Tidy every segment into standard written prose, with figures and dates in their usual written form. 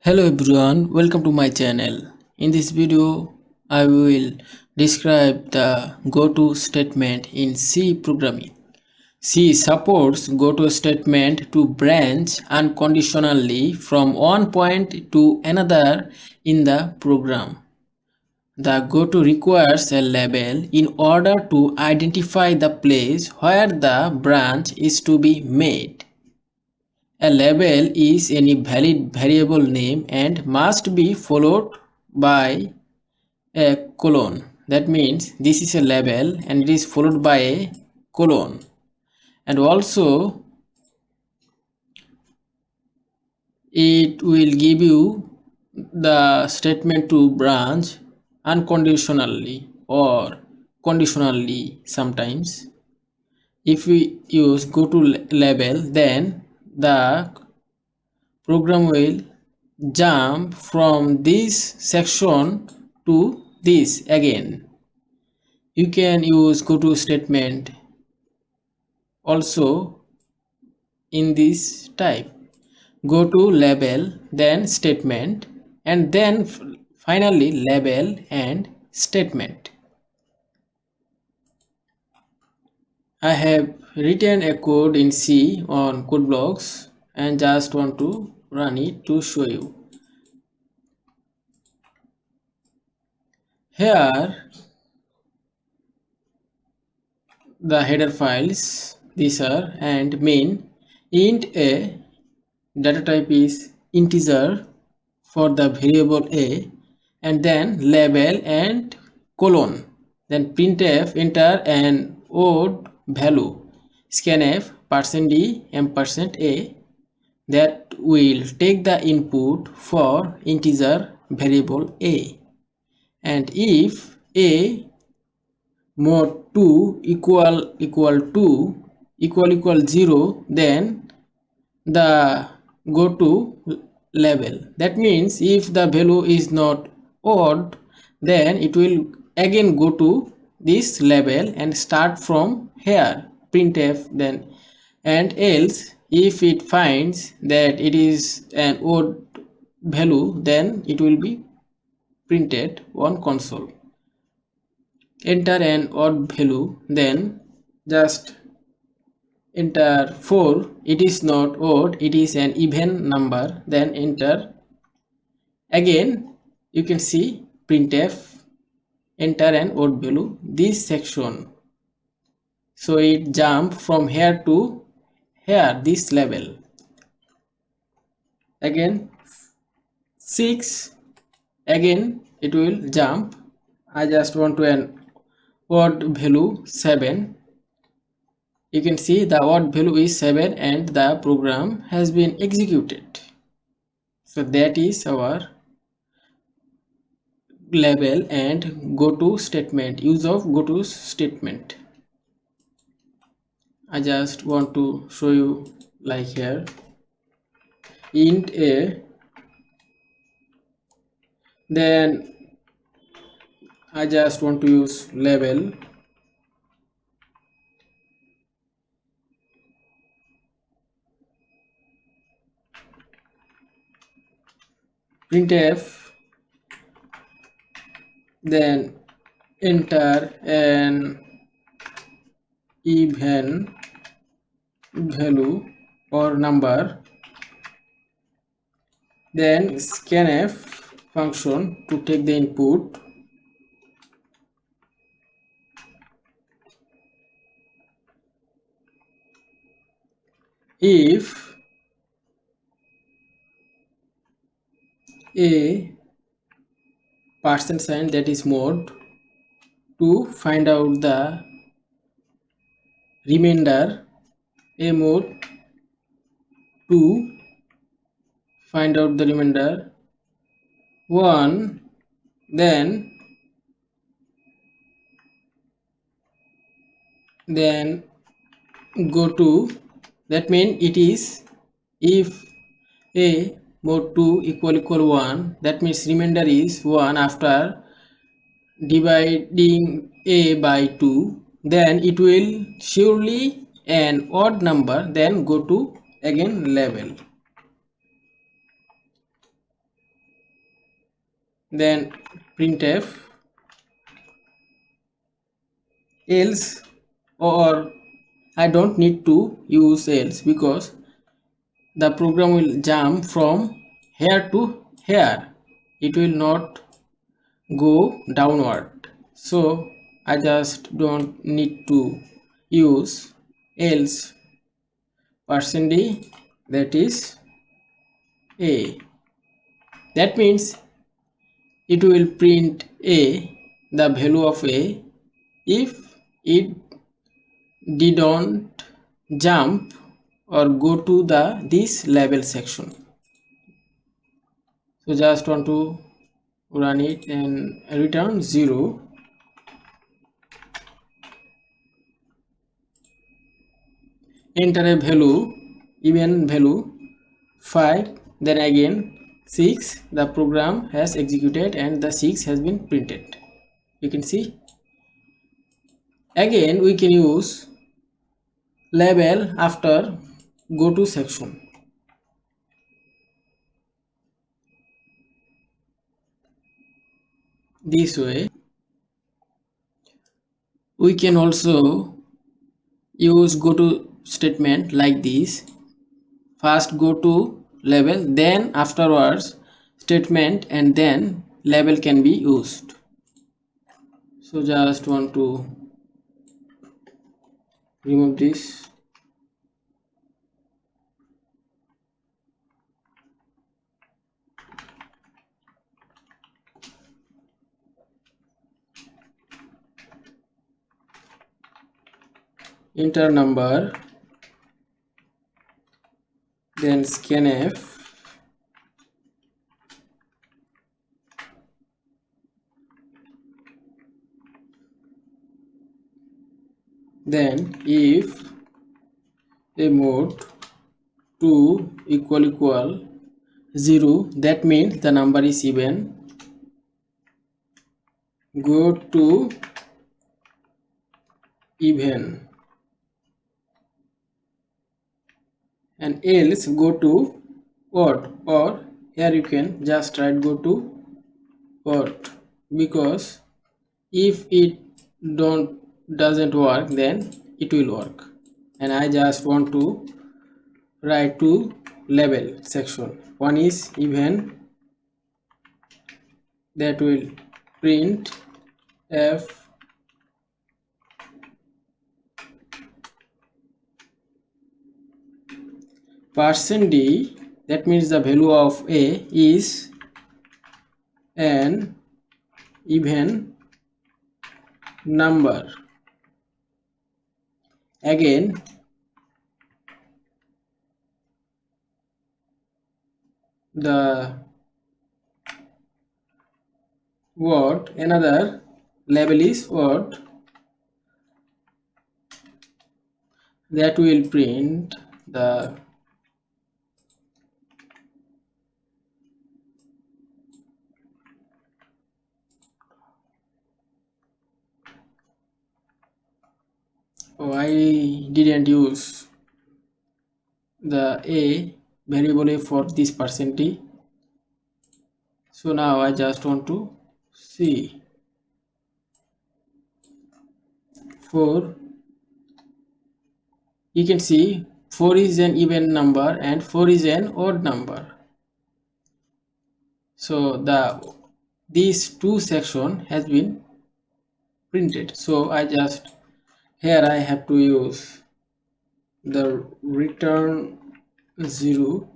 Hello everyone, welcome to my channel. In this video, I will describe the goto statement in C programming. C supports goto statement to branch unconditionally from one point to another in the program. The goto requires a label in order to identify the place where the branch is to be made. A label is any valid variable name and must be followed by a colon. That means this is a label and it is followed by a colon. And also it will give you the statement to branch unconditionally or conditionally sometimes. If we use goto label, then the program will jump from this section to this again. You can use goto statement also in this type: goto label, then statement, and then finally label and statement. I have written a code in C on code blocks and just want to run it to show you. Here the header files, these are, and main int a, data type is integer for the variable a, and then label and colon, then printf enter an odd value, scanf %d %a, that will take the input for integer variable a, and if a mod 2 equal 0, then the goto label. That means if the value is not odd, then it will again go to this label and start from here, printf, then, and else if it finds that it is an odd value, then it will be printed on console. Enter an odd value, then just enter 4. It is not odd, it is an even number, then enter again. You can see printf enter an odd value, this section, so it jump from here to here, this level. Again 6, again it will jump. I just want to an odd value 7. You can see the odd value is 7 and the program has been executed. So that is our label and goto statement, use of goto statement. I just want to show you, like here, int a, then I just want to use label, printf, then enter an even value or number, then scanf function to take the input, if a %, that is mod, to find out the remainder, a mod to find out the remainder 1, then goto, that means it is, if a mod 2 equal 1, that means remainder is 1 after dividing a by 2, then it will surely an odd number, then go to again label. then printf else, or I don't need to use else because the program will jump from here to here, it will not go downward. So I just don't need to use else %d, that is a. That means it will print a, the value of a, if it didn't jump or go to the this label section. So just want to run it and return 0. Enter a value, even value 5, then again 6. The program has executed and the 6 has been printed. You can see. Again we can use label after go to section. This way we can also use go to statement like this. First go to label, then afterwards statement, and then label can be used. So just want to remove this. Enter number, then scanf, then if a mode 2 equal 0, that means the number is even, go to even, and else go to odd, or here you can just write go to odd, because if it doesn't work then it will work, and I just want to write to label section. One is even, that will print f %d, that means the value of a is an even number. Again the word, another label is word, that will print the I didn't use the a variable a for this %d. So now I just want to see 4. You can see 4 is an even number and 4 is an odd number. So these two section has been printed. So I just, here I have to use the return 0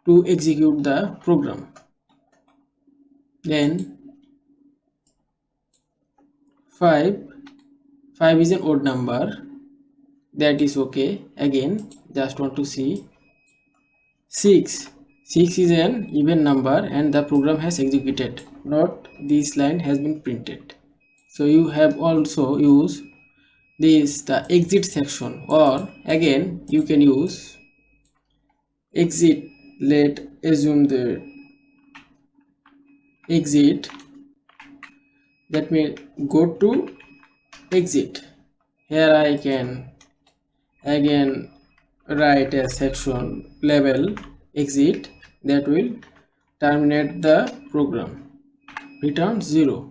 to execute the program. Then 5 is an odd number, that is okay. Again just want to see 6 is an even number and the program has executed, not this line has been printed. So you have also used this the exit section, or again you can use exit. Let assume the exit, that means go to exit. Here I can again write a section label exit, that will terminate the program. return 0.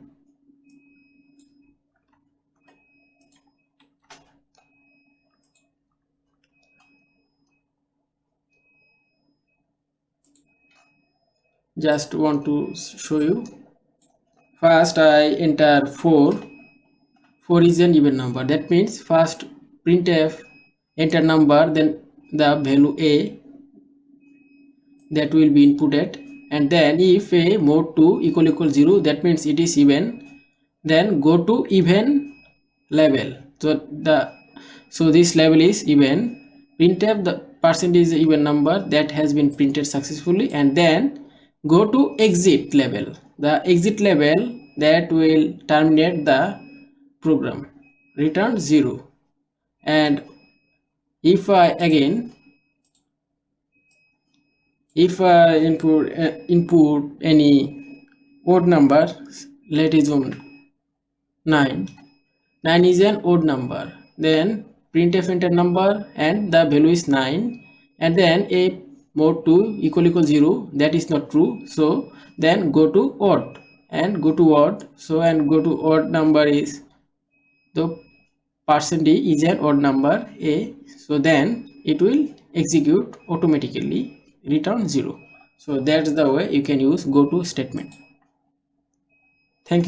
Just want to show you. First I enter 4. 4 is an even number. That means first printf enter number, then the value a that will be inputted, and then if a mod 2 equal 0, that means it is even, then go to even level. So this level is even. Printf the percentage even number that has been printed successfully, and then go to exit level, the exit level that will terminate the program, return 0. And if I again, if I input any odd number, let it on 9. 9 is an odd number, then printf enter number and the value is 9, and then a mod 2 equal 0, that is not true, so then go to odd and go to odd. So and go to odd number is the percentage is an odd number a, so then it will execute automatically, return 0. So that's the way you can use go to statement.